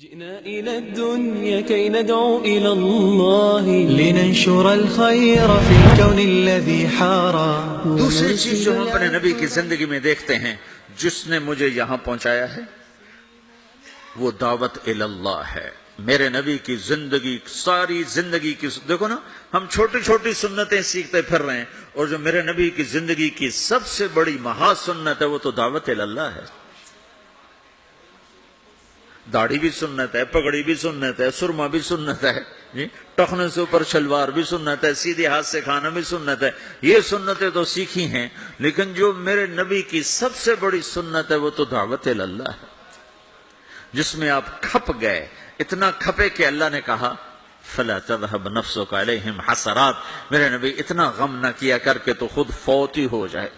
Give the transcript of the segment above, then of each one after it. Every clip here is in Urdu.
جئنا إلى الدنيا كي ندعو إلى الله لننشر الخير في الكون الذي حارى. دوسری چیز جو ہم اپنے نبی کی زندگی میں دیکھتے ہیں جس نے مجھے یہاں پہنچایا ہے وہ دعوت الی اللہ ہے. میرے نبی کی زندگی ساری زندگی کی دیکھو نا، ہم چھوٹی چھوٹی سنتیں سیکھتے پھر رہے ہیں، اور جو میرے نبی کی زندگی کی سب سے بڑی مہا سنت ہے وہ تو دعوت الی اللہ ہے. داڑھی بھی سنت ہے، پگڑی بھی سنت ہے، سرما بھی سنت ہے، ٹخنے سے اوپر شلوار بھی سنت ہے، سیدھے ہاتھ سے کھانا بھی سنت ہے. یہ سنتیں تو سیکھی ہیں، لیکن جو میرے نبی کی سب سے بڑی سنت ہے وہ تو دعوت الی اللہ ہے، جس میں آپ کھپ گئے. اتنا کھپے کہ اللہ نے کہا فلا تذهب نفسك عليهم حسرات. میرے نبی اتنا غم نہ کیا کر کے تو خود فوت ہی ہو جائے.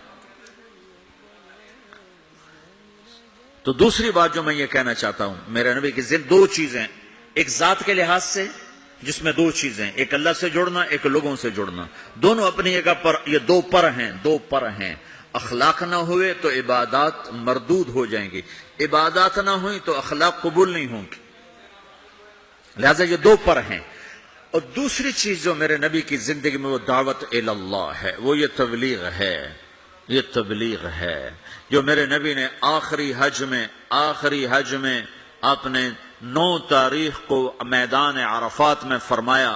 تو دوسری بات جو میں یہ کہنا چاہتا ہوں، میرے نبی کی دو چیزیں، ایک ذات کے لحاظ سے جس میں دو چیزیں، ایک اللہ سے جڑنا، ایک لوگوں سے جڑنا، دونوں اپنی جگہ پر، یہ دو پر ہیں. اخلاق نہ ہوئے تو عبادات مردود ہو جائیں گی، عبادات نہ ہوئی تو اخلاق قبول نہیں ہوں گی. لہذا یہ دو پر ہیں. اور دوسری چیز جو میرے نبی کی زندگی میں وہ دعوت الی اللہ ہے، وہ یہ تبلیغ ہے. یہ تبلیغ ہے جو میرے نبی نے آخری حج میں آپ نے 9 تاریخ کو میدان عرفات میں فرمایا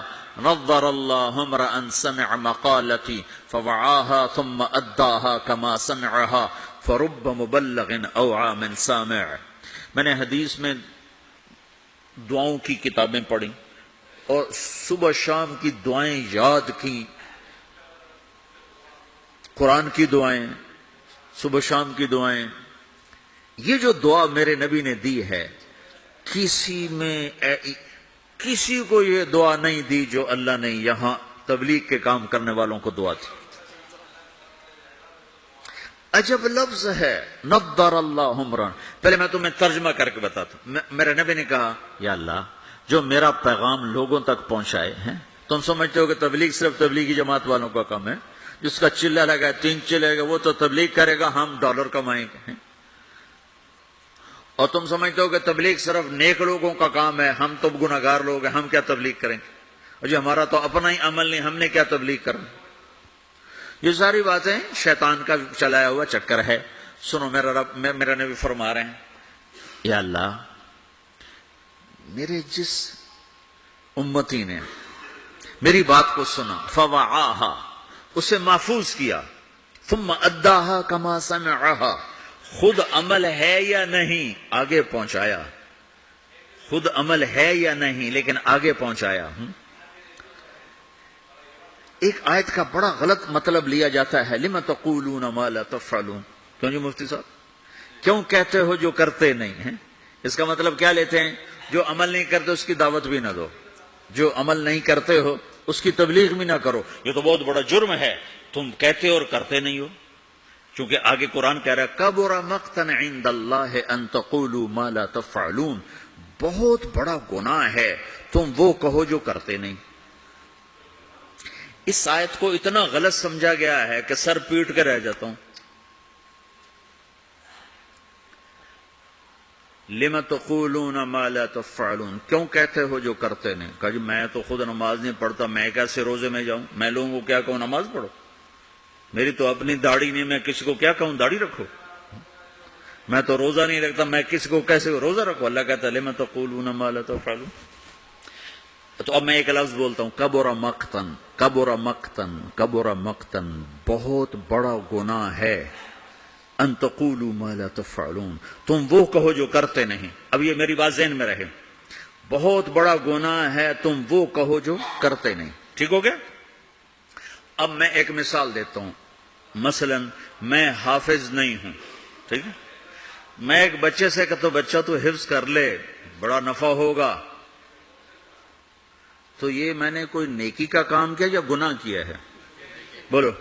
نظر اللہ امرأ سمع مقالتی فوعاها ثم اداها كما سمعها فرب مبلغ اوعى من سامع. میں نے حدیث میں دعاؤں کی کتابیں پڑھی اور صبح شام کی دعائیں یاد کی، قرآن کی دعائیں، صبح شام کی دعائیں. یہ جو دعا میرے نبی نے دی ہے، کسی کو یہ دعا نہیں دی جو اللہ نے یہاں تبلیغ کے کام کرنے والوں کو دعا دی. عجب لفظ ہے نضر اللہ عمرا. پہلے میں تمہیں ترجمہ کر کے بتاتا ہوں. میرے نبی نے کہا یا اللہ جو میرا پیغام لوگوں تک پہنچائے ہیں، تم سمجھتے ہو کہ تبلیغ صرف تبلیغی جماعت والوں کا کام ہے، جس کا چلہ لگا 3 چلے گا وہ تو تبلیغ کرے گا، ہم ڈالر کمائیں گے. اور تم سمجھتے ہو کہ تبلیغ صرف نیک لوگوں کا کام ہے، ہم تو گناہگار لوگ ہیں، ہم کیا تبلیغ کریں گے، اور جو ہمارا تو اپنا ہی عمل نہیں، ہم نے کیا تبلیغ کرنا. یہ ساری باتیں شیطان کا چلایا ہوا چکر ہے. سنو، میرا نبی فرما رہے ہیں یا اللہ میرے جس امتی نے میری بات کو سنا فوعاها، اسے محفوظ کیا، ثم اداها كما سمعها، خود عمل ہے یا نہیں آگے پہنچایا، خود عمل ہے یا نہیں لیکن آگے پہنچایا. ایک آیت کا بڑا غلط مطلب لیا جاتا ہے لما تقولون ما لا تفعلون. کیوں جی مفتی صاحب، کیوں کہتے ہو جو کرتے نہیں ہیں؟ اس کا مطلب کیا لیتے ہیں؟ جو عمل نہیں کرتے اس کی دعوت بھی نہ دو، جو عمل نہیں کرتے ہو اس کی تبلیغ بھی نہ کرو. یہ تو بہت بڑا جرم ہے، تم کہتے اور کرتے نہیں ہو. چونکہ آگے قرآن کہہ رہا ہے کبر مقتا عند اللہ ان تقولوا ما لا تفعلون، بہت بڑا گناہ ہے تم وہ کہو جو کرتے نہیں. اس آیت کو اتنا غلط سمجھا گیا ہے کہ سر پیٹ کے رہ جاتا ہوں. لما تقولون ما لا تفعلون، کیوں کہتے ہو جو کرتے نہیں؟ کہا جی میں تو خود نماز نہیں پڑھتا، میں کیسے روزے میں جاؤں؟ میں لوگوں کو کیا کہوں نماز پڑھو؟ میری تو اپنی داڑھی نہیں، میں کسی کو کیا کہوں داڑھی رکھو؟ میں تو روزہ نہیں رکھتا، میں کسی کو کیسے روزہ رکھو؟ اللہ کہتا ہے لما تقولون ما لا تفعلون. تو اب میں ایک لفظ بولتا ہوں کبر مقتن، کبر مقتن، کبر مقتن، بہت بڑا گناہ ہے ان تقولوا ما لا تفعلون، تم وہ کہو جو کرتے نہیں. اب یہ میری بات ذہن میں رہے، بہت بڑا گناہ ہے تم وہ کہو جو کرتے نہیں. ٹھیک ہو گیا؟ اب میں ایک مثال دیتا ہوں. مثلا میں حافظ نہیں ہوں، ٹھیک ہے، میں ایک بچے سے کہتا ہوں بچہ تو حفظ کر لے بڑا نفع ہوگا، تو یہ میں نے کوئی نیکی کا کام کیا یا گناہ کیا ہے؟ بولو.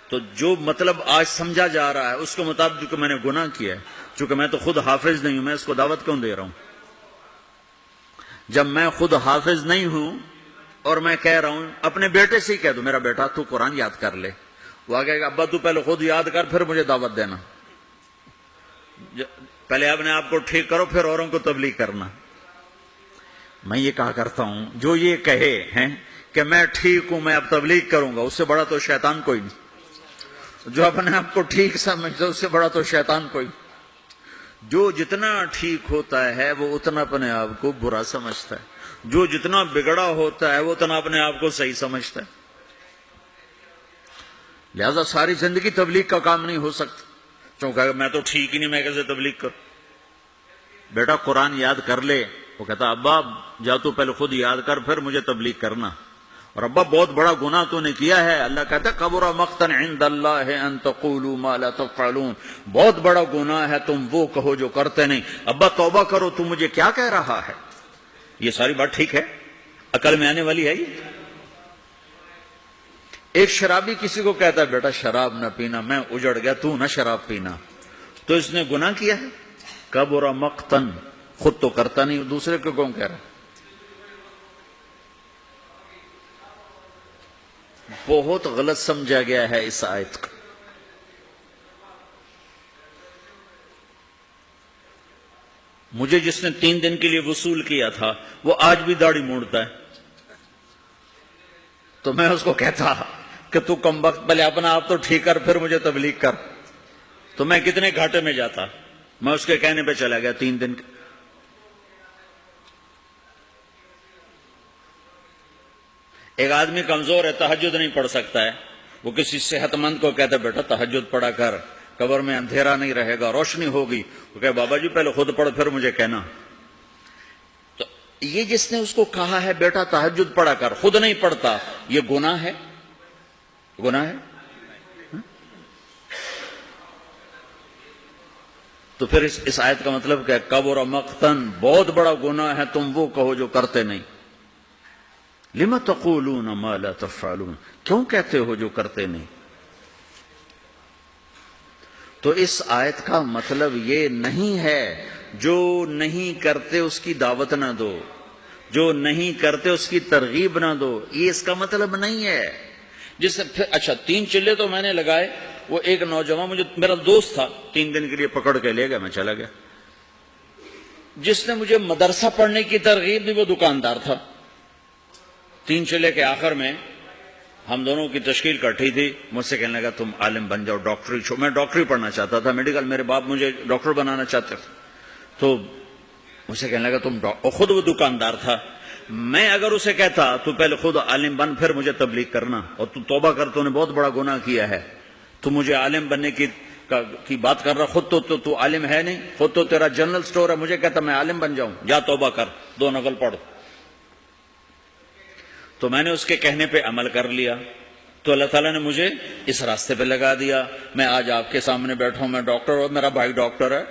تو جو مطلب آج سمجھا جا رہا ہے اس کے مطابق کہ میں نے گناہ کیا ہے، چونکہ میں تو خود حافظ نہیں ہوں، میں اس کو دعوت کیوں دے رہا ہوں؟ جب میں خود حافظ نہیں ہوں اور میں کہہ رہا ہوں، اپنے بیٹے سے ہی کہہ دو میرا بیٹا تو قرآن یاد کر لے، وہ آگے گا ابا تو پہلے خود یاد کر پھر مجھے دعوت دینا. پہلے اپنے آپ کو ٹھیک کرو پھر اوروں کو تبلیغ کرنا. میں یہ کہا کرتا ہوں جو یہ کہے ہیں کہ میں ٹھیک ہوں میں اب تبلیغ کروں گا، اس سے بڑا تو شیطان کوئی نہیں. جو اپنے آپ کو ٹھیک سمجھتا اس سے بڑا تو شیطان کوئی. جو جتنا ٹھیک ہوتا ہے وہ اتنا اپنے آپ کو برا سمجھتا ہے، جو جتنا بگڑا ہوتا ہے وہ اتنا اپنے آپ کو صحیح سمجھتا ہے. لہذا ساری زندگی تبلیغ کا کام نہیں ہو سکتا. چونکہ میں تو ٹھیک ہی نہیں، میں کیسے تبلیغ کروں؟ بیٹا قرآن یاد کر لے. وہ کہتا ابا جا تو پہلے خود یاد کر پھر مجھے تبلیغ کرنا. اور ابا بہت بڑا گناہ تو نے کیا ہے. اللہ کہتا ہے کبر مقتا عند اللہ ان تقولوا ما لا تفعلون. بہت بڑا گناہ ہے تم وہ کہو جو کرتے نہیں. ابا توبہ کرو، تم مجھے کیا کہہ رہا ہے؟ یہ ساری بات ٹھیک ہے، عقل میں آنے والی ہے. یہ ایک شرابی کسی کو کہتا ہے بیٹا شراب نہ پینا، میں اجڑ گیا، تو نہ شراب پینا. تو اس نے گناہ کیا ہے. کبر مقتن، خود تو کرتا نہیں، دوسرے کو کون کہہ رہا ہے؟ بہت غلط سمجھا گیا ہے اس آیت کو. مجھے جس نے 3 دن کے لیے وصول کیا تھا وہ آج بھی داڑھی موڑتا ہے. تو میں اس کو کہتا کہ تو کم وقت پہلے اپنا آپ تو ٹھیک کر پھر مجھے تبلیغ کر. تو میں کتنے گھاٹے میں جاتا. میں اس کے کہنے پہ چلا گیا 3 دن. ایک آدمی کمزور ہے، تہجد نہیں پڑھ سکتا ہے. وہ کسی صحت مند کو کہتا ہے بیٹا تہجد پڑھا کر، قبر میں اندھیرا نہیں رہے گا، روشنی ہوگی. وہ کہے بابا جی پہلے خود پڑھ پھر مجھے کہنا. تو یہ جس نے اس کو کہا ہے بیٹا تہجد پڑھا کر، خود نہیں پڑھتا، یہ گناہ ہے. گناہ ہے. تو پھر اس آیت کا مطلب کیا ہے؟ کبر مقتن، بہت بڑا گناہ ہے تم وہ کہو جو کرتے نہیں. لما تقولون ما لا تفعلون، کیوں کہتے ہو جو کرتے نہیں؟ تو اس آیت کا مطلب یہ نہیں ہے جو نہیں کرتے اس کی دعوت نہ دو، جو نہیں کرتے اس کی ترغیب نہ دو. یہ اس کا مطلب نہیں ہے. جس سے پھر اچھا 3 چلے تو میں نے لگائے. وہ ایک نوجوان مجھے میرا دوست تھا، 3 دن کے لیے پکڑ کے لے گیا، میں چلا گیا. جس نے مجھے مدرسہ پڑھنے کی ترغیب دی وہ دکاندار تھا. 3 چلے کے آخر میں ہم دونوں کی تشکیل کٹھی تھی. مجھ سے کہنے لگا تم عالم بن جاؤ، ڈاکٹری چھو. میں ڈاکٹری پڑھنا چاہتا تھا، میڈیکل. میرے باپ مجھے ڈاکٹر بنانا چاہتے تھے. تو مجھ سے کہنے لگا تم خود وہ دکاندار تھا. میں اگر اسے کہتا تو پہلے خود عالم بن پھر مجھے تبلیغ کرنا، اور تو توبہ کر، تو نے بہت بڑا گناہ کیا ہے، تو مجھے عالم بننے کی بات کر رہا. خود تو عالم ہے نہیں، خود تو تیرا جنرل سٹور ہے. مجھے کہتا میں عالم بن جاؤں، جا توبہ کر، 2 نفل پڑھ. تو میں نے اس کے کہنے پہ عمل کر لیا. تو اللہ تعالیٰ نے مجھے اس راستے پہ لگا دیا. میں آج آپ کے سامنے بیٹھا ہوں، میں ڈاکٹر ہوں، میرا بھائی ڈاکٹر ہے.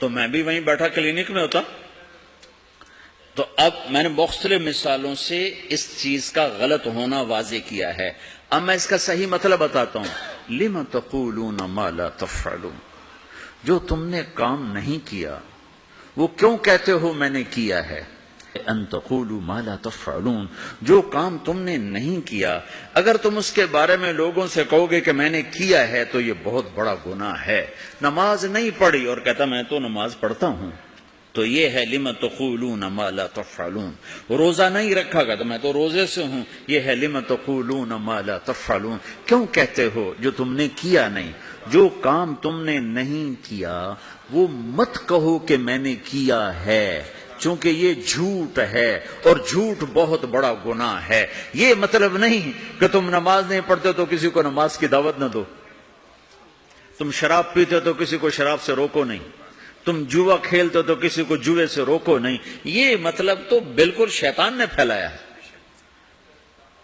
تو میں بھی وہیں بیٹھا کلینک میں ہوتا. تو اب میں نے مختلف مثالوں سے اس چیز کا غلط ہونا واضح کیا ہے. اب میں اس کا صحیح مطلب بتاتا ہوں. لِمَ تَقُولُونَ مَا لَا تَفْعَلُونَ، جو تم نے کام نہیں کیا وہ کیوں کہتے ہو میں نے کیا ہے. ان تقولوا ما لا تفعلون، جو کام تم نے نہیں کیا اگر تم اس کے بارے میں لوگوں سے کہو گے کہ میں نے کیا ہے تو یہ بہت بڑا گناہ ہے. نماز نہیں پڑھی اور کہتا میں تو نماز پڑھتا ہوں، تو یہ ہے لم تقولون ما لا تفعلون. روزہ نہیں رکھا گا تو میں تو روزے سے ہوں، یہ ہے لم تقولون ما لا تفعلون، کیوں کہتے ہو جو تم نے کیا نہیں. جو کام تم نے نہیں کیا وہ مت کہو کہ میں نے کیا ہے، چونکہ یہ جھوٹ ہے اور جھوٹ بہت بڑا گناہ ہے. یہ مطلب نہیں کہ تم نماز نہیں پڑھتے تو کسی کو نماز کی دعوت نہ دو، تم شراب پیتے تو کسی کو شراب سے روکو نہیں، تم جوا کھیلتے تو کسی کو جوے سے روکو نہیں. یہ مطلب تو بالکل شیطان نے پھیلایا ہے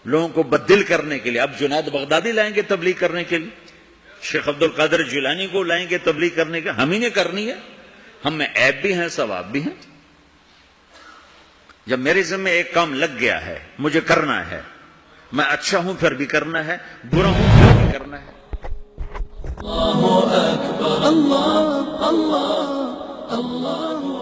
لوگوں کو بددل کرنے کے لیے. اب جنید بغدادی لائیں گے تبلیغ کرنے کے لیے، شیخ عبد القادر جیلانی کو لائیں گے تبلیغ کرنے کے. ہم ہی نے کرنی ہے، ہم میں عیب بھی ہیں ثواب بھی ہیں. جب میرے ذمہ ایک کام لگ گیا ہے مجھے کرنا ہے، میں اچھا ہوں پھر بھی کرنا ہے، برا ہوں پھر بھی کرنا ہے. اللہ اکبر اللہ اللہ اللہ